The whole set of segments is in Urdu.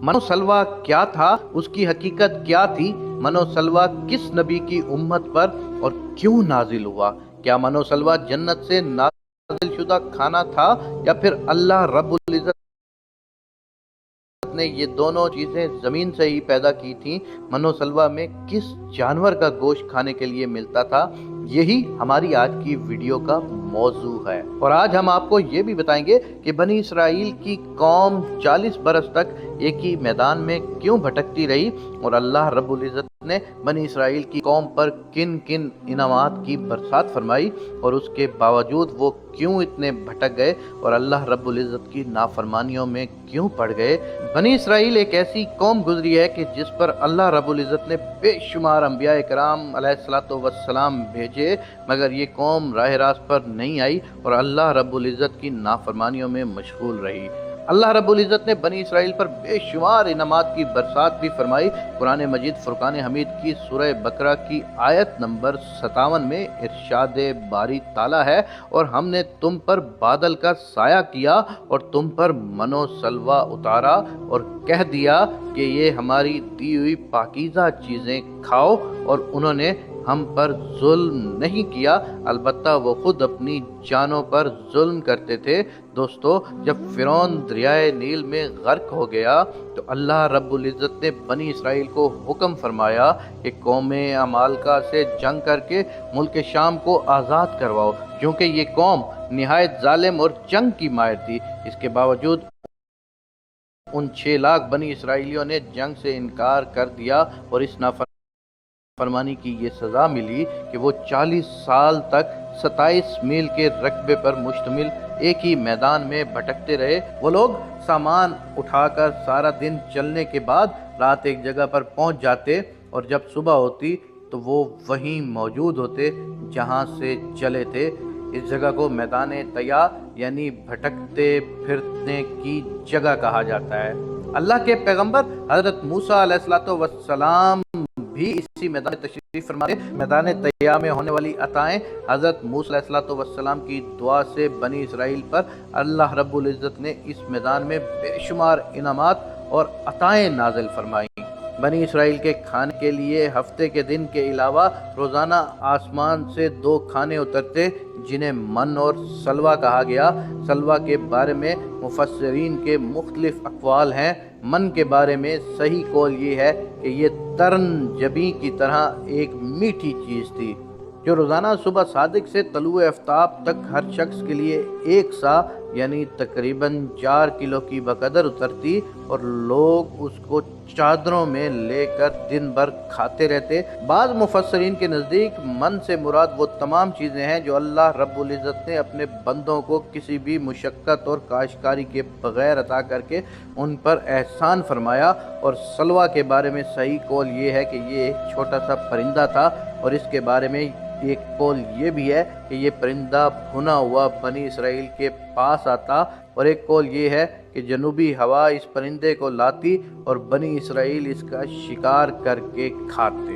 منو سلوہ کیا تھا، اس کی حقیقت کیا تھی؟ منو سلوہ کس نبی کی امت پر اور کیوں نازل ہوا؟ کیا منو سلوہ جنت سے نازل شدہ کھانا تھا یا پھر اللہ رب العزت نے یہ دونوں چیزیں زمین سے ہی پیدا کی تھیں؟ منو سلوہ میں کس جانور کا گوشت کھانے کے لیے ملتا تھا؟ یہی ہماری آج کی ویڈیو کا موضوع ہے، اور آج ہم آپ کو یہ بھی بتائیں گے کہ بنی اسرائیل کی قوم 40 برس تک ایک ہی میدان میں کیوں بھٹکتی رہی، اور اللہ رب العزت نے بنی اسرائیل کی قوم پر کن کن انعامات کی برسات فرمائی، اور اس کے باوجود وہ کیوں اتنے بھٹک گئے اور اللہ رب العزت کی نافرمانیوں میں کیوں پڑ گئے۔ بنی اسرائیل ایک ایسی قوم گزری ہے کہ جس پر اللہ رب العزت نے بے شمار انبیاء کرام علیہ السلام بھیجے، مگر یہ قوم راہ راست پر نہیں آئی اور اللہ رب العزت کی نافرمانیوں میں مشغول رہی۔ اللہ رب العزت نے بنی اسرائیل پر بے شمار انعامات کی برسات بھی فرمائی۔ قرآن مجید فرقان حمید کی سورہ بقرہ کی آیت نمبر 57 میں ارشاد باری تعالیٰ ہے، اور ہم نے تم پر بادل کا سایہ کیا اور تم پر منو سلوہ اتارا اور کہہ دیا کہ یہ ہماری دی ہوئی پاکیزہ چیزیں کھاؤ، اور انہوں نے ہم پر ظلم نہیں کیا، البتہ وہ خود اپنی جانوں پر ظلم کرتے تھے۔ دوستو، جب فرعون دریائے نیل میں غرق ہو گیا تو اللہ رب العزت نے بنی اسرائیل کو حکم فرمایا کہ قوم عمالقہ سے جنگ کر کے ملک شام کو آزاد کرواؤ، کیونکہ یہ قوم نہایت ظالم اور جنگ کی ماہر تھی۔ اس کے باوجود ان 6 لاکھ بنی اسرائیلیوں نے جنگ سے انکار کر دیا، اور اس نافرمانی کی یہ سزا ملی کہ وہ 40 سال تک 27 میل کے رقبے پر مشتمل ایک ہی میدان میں بھٹکتے رہے۔ وہ لوگ سامان اٹھا کر سارا دن چلنے کے بعد رات ایک جگہ پر پہنچ جاتے، اور جب صبح ہوتی تو وہ وہیں موجود ہوتے جہاں سے چلے تھے۔ اس جگہ کو میدان طیا یعنی بھٹکتے پھرنے کی جگہ کہا جاتا ہے۔ اللہ کے پیغمبر حضرت موسیٰ علیہ السلام بھی اسی میدان تشریف فرما تھے۔ میدان طیا میں ہونے والی عطائیں حضرت موسیٰ علیہ السلام کی دعا سے بنی اسرائیل پر اللہ رب العزت نے اس میدان میں بے شمار انعامات اور عطائیں نازل فرمائیں۔ بنی اسرائیل کے کھانے کے لیے ہفتے کے دن کے علاوہ روزانہ آسمان سے 2 کھانے اترتے، جنہیں من اور سلوہ کہا گیا۔ سلوہ کے بارے میں مفسرین کے مختلف اقوال ہیں۔ من کے بارے میں صحیح قول یہ ہے کہ یہ ترن جبیں کی طرح ایک میٹھی چیز تھی، جو روزانہ صبح صادق سے طلوع آفتاب تک ہر شخص کے لیے 1 سا یعنی تقریباً 4 کلو کی بقدر اترتی، اور لوگ اس کو چادروں میں لے کر دن بھر کھاتے رہتے۔ بعض مفسرین کے نزدیک من سے مراد وہ تمام چیزیں ہیں جو اللہ رب العزت نے اپنے بندوں کو کسی بھی مشقت اور کاشتکاری کے بغیر عطا کر کے ان پر احسان فرمایا۔ اور سلوہ کے بارے میں صحیح قول یہ ہے کہ یہ ایک چھوٹا سا پرندہ تھا، اور اس کے بارے میں ایک قول یہ بھی ہے کہ یہ پرندہ بھنا ہوا بنی اسرائیل کے پاس آتا، اور ایک قول یہ ہے کہ جنوبی ہوا اس پرندے کو لاتی اور بنی اسرائیل اس کا شکار کر کے کھاتے۔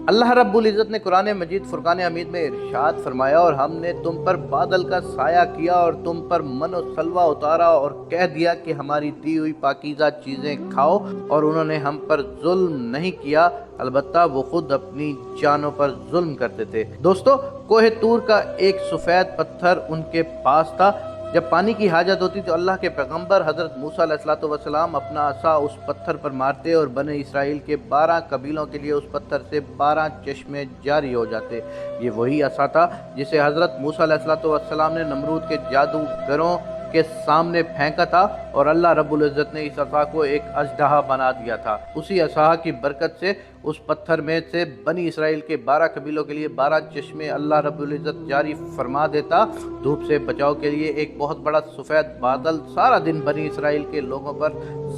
اللہ رب العزت نے قرآن مجید فرقان حمید میں ارشاد فرمایا، اور ہم نے تم پر بادل کا سایہ کیا اور تم پر من و سلوہ اتارا اور کہہ دیا کہ ہماری دی ہوئی پاکیزہ چیزیں کھاؤ، اور انہوں نے ہم پر ظلم نہیں کیا، البتہ وہ خود اپنی جانوں پر ظلم کرتے تھے۔ دوستو، کوہ طور کا ایک سفید پتھر ان کے پاس تھا۔ جب پانی کی حاجت ہوتی تو اللہ کے پیغمبر حضرت موسیٰ علیہ السلام اپنا عصا اس پتھر پر مارتے، اور بنی اسرائیل کے 12 قبیلوں کے لیے اس پتھر سے 12 چشمے جاری ہو جاتے۔ یہ وہی عصا تھا جسے حضرت موسیٰ علیہ السلام نے نمرود کے جادوگروں کے سامنے پھینکا تھا، اور اللہ رب العزت نے اس عصا کو ایک اژدہا بنا دیا تھا۔ اسی عصا کی برکت سے اس پتھر میں سے بنی اسرائیل کے 12 قبیلوں کے لیے 12 چشمے اللہ رب العزت جاری فرما دیتا۔ دھوپ سے بچاؤ کے لیے ایک بہت بڑا سفید بادل سارا دن بنی اسرائیل کے لوگوں پر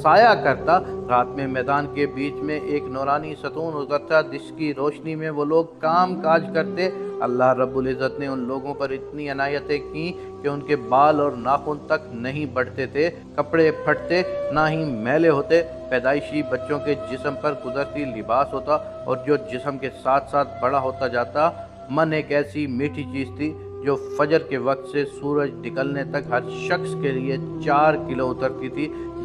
سایہ کرتا۔ رات میں میدان کے بیچ میں ایک نورانی ستون اترتا، جس کی روشنی میں وہ لوگ کام کاج کرتے۔ اللہ رب العزت نے ان لوگوں پر اتنی عنایتیں کی کہ ان کے بال اور ناخن تک نہیں بڑھتے تھے، کپڑے پھٹتے نہ ہی میلے ہوتے۔ پیدائشی بچوں کے جسم پر قدرتی لباس ہوتا، اور جو جسم کے ساتھ ساتھ بڑا ہوتا جاتا۔ من ایک ایسی میٹھی چیز تھی جو فجر کے وقت سے سورج نکلنے تک ہر شخص کے لیے 4 کلو اترتی تھی،